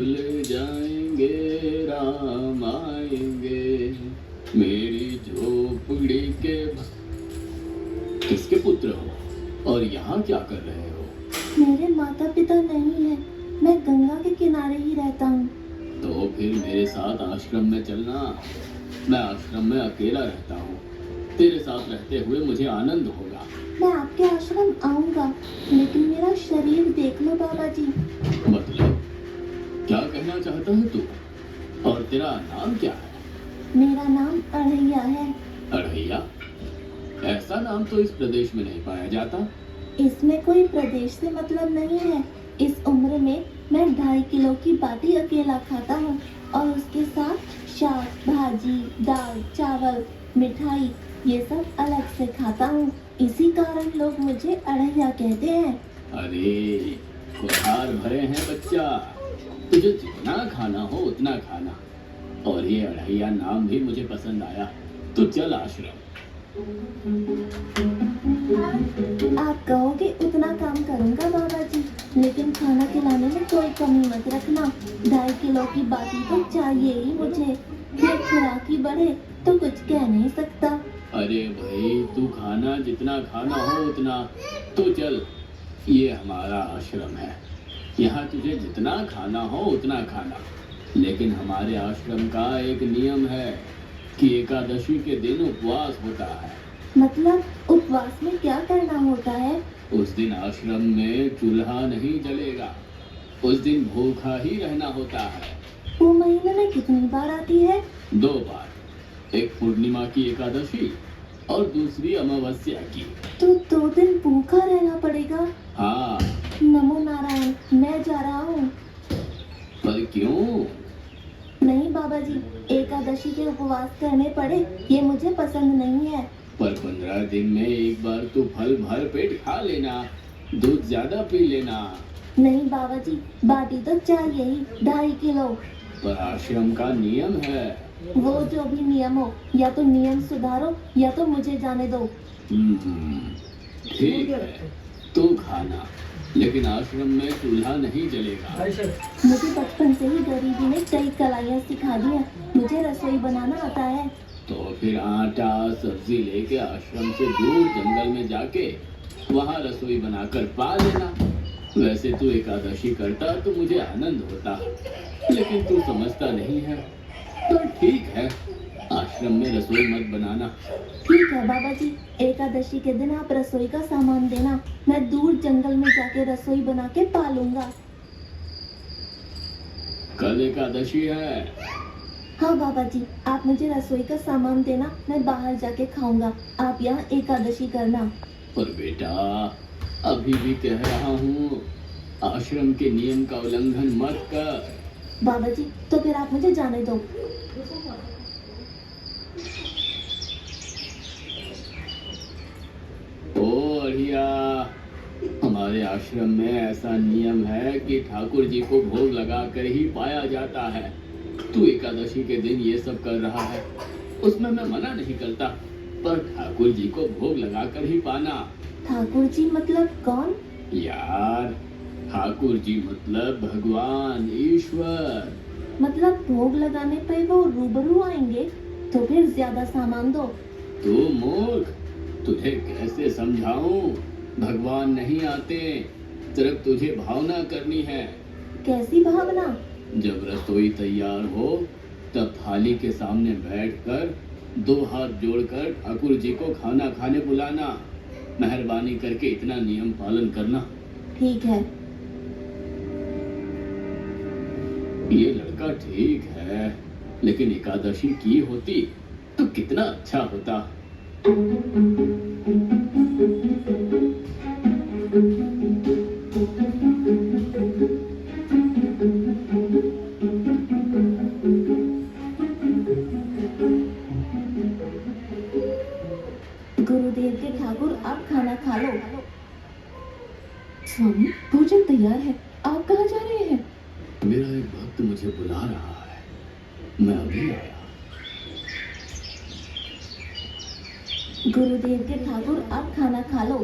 ले जाएंगे राम आएंगे मेरी झोपड़ी के किसके पुत्र हो और यहाँ क्या कर रहे हो? मेरे माता पिता नहीं है, मैं गंगा के किनारे ही रहता हूँ। तो फिर मेरे साथ आश्रम में चलना। मैं आश्रम में अकेला रहता हूँ, तेरे साथ रहते हुए मुझे आनंद होगा। मैं आपके आश्रम आऊंगा, लेकिन मेरा शरीर देख लो बाबा जी। मतलब क्या कहना चाहता है तू? और तेरा नाम क्या है? मेरा नाम अढ़ैया है। अढ़ैया? ऐसा नाम तो इस प्रदेश में नहीं पाया जाता। इसमें कोई प्रदेश से मतलब नहीं है। इस उम्र में मैं 2.5 किलो की बाटी अकेला खाता हूँ और उसके साथ शाक, भाजी, दाल, चावल, मिठाई ये सब अलग से खाता हूँ। इसी कारण लोग मुझे अढ़ैया कहते हैं। अरे कुठार भरे हैं बच्चा, तुझे जितना खाना हो उतना खाना। और ये अढ़ैया नाम भी मुझे पसंद आया। तू चल आश्रम। आप कहोगे उतना काम करूंगा बाबा जी, लेकिन खाना खिलाने में कोई कमी मत रखना। 2.5 किलो की बाटी तो चाहिए ही मुझे। फिर खुराकी बढ़े तो कुछ कह नहीं सकता। अरे भाई तू खाना जितना खाना हो उतना। तू चल, ये हमारा आश्रम है, यहाँ तुझे जितना खाना हो उतना खाना। लेकिन हमारे आश्रम का एक नियम है कि एकादशी के दिन उपवास होता है। मतलब उपवास में क्या करना होता है? उस दिन आश्रम में चूल्हा नहीं जलेगा। उस दिन भूखा ही रहना होता है। वो महीने में कितनी बार आती है? 2 बार, एक पूर्णिमा की एकादशी और दूसरी अमावस्या की। तो 2 दिन भूखा रहना पड़ेगा। हाँ। नमो नारायण, मैं जा रहा हूँ। पर क्यों? नहीं बाबा जी, एकादशी के उपवास करने पड़े ये मुझे पसंद नहीं है। पर 15 दिन में एक बार तो फल भर पेट खा लेना, दूध ज्यादा पी लेना। नहीं बाबा जी, बाटी तो चाहिए ही 2.5 किलो। पर आश्रम का नियम है। वो जो भी नियम हो, या तो नियम सुधारो या तो मुझे जाने दो। ठीक है, तू खाना, लेकिन आश्रम में चूल्हा नहीं जलेगा। मुझे बचपन से ही गरीबी ने कई कलाइयाँ सिखा दी है। मुझे रसोई बनाना आता है। तो फिर आटा सब्जी लेके आश्रम से दूर जंगल में जाके वहाँ रसोई बनाकर पा लेना। वैसे तू एकादशी करता तो मुझे आनंद होता, लेकिन तू समझता नहीं है। तो ठीक है, आश्रम में रसोई मत बनाना। ठीक है बाबा जी, एकादशी के दिन आप रसोई का सामान देना, मैं दूर जंगल में जाके रसोई बना के पालूंगा। कल एकादशी है। हाँ बाबा जी, आप मुझे रसोई का सामान देना, मैं बाहर जाके खाऊंगा। आप यहाँ एकादशी करना। पर बेटा, अभी भी कह रहा हूँ, आश्रम के नियम का उल्लंघन मत कर। बाबा जी, तो फिर आप मुझे जाने दो। ओ अढ़िया, हमारे आश्रम में ऐसा नियम है कि ठाकुर जी को भोग लगा कर ही पाया जाता है। तू एकादशी के दिन ये सब कर रहा है, उसमें मैं मना नहीं करता, पर ठाकुर जी को भोग लगा कर ही पाना। ठाकुर जी मतलब कौन? यार, ठाकुर जी मतलब भगवान ईश्वर। मतलब भोग लगाने पे वो रूबरू आएंगे? तो फिर ज्यादा सामान दो। तू मूर्ख, तुझे कैसे समझाऊं? भगवान नहीं आते, सिर्फ तुझे भावना करनी है। कैसी भावना? जब रसोई तैयार हो तब थाली के सामने बैठकर 2 हाथ जोड़कर ठाकुर जी को खाना खाने बुलाना। मेहरबानी करके इतना नियम पालन करना। ठीक है। ये लड़का ठीक है, लेकिन एकादशी की होती तो कितना अच्छा होता। गुरुदेव के ठाकुर, आप खाना खा लो। स्वामी, भोजन तैयार है, आप कहाँ जा रहे हैं? मेरा एक भक्त मुझे बुला रहा है, मैं अभी आया। गुरुदेव के ठाकुर, आप खाना खा लो।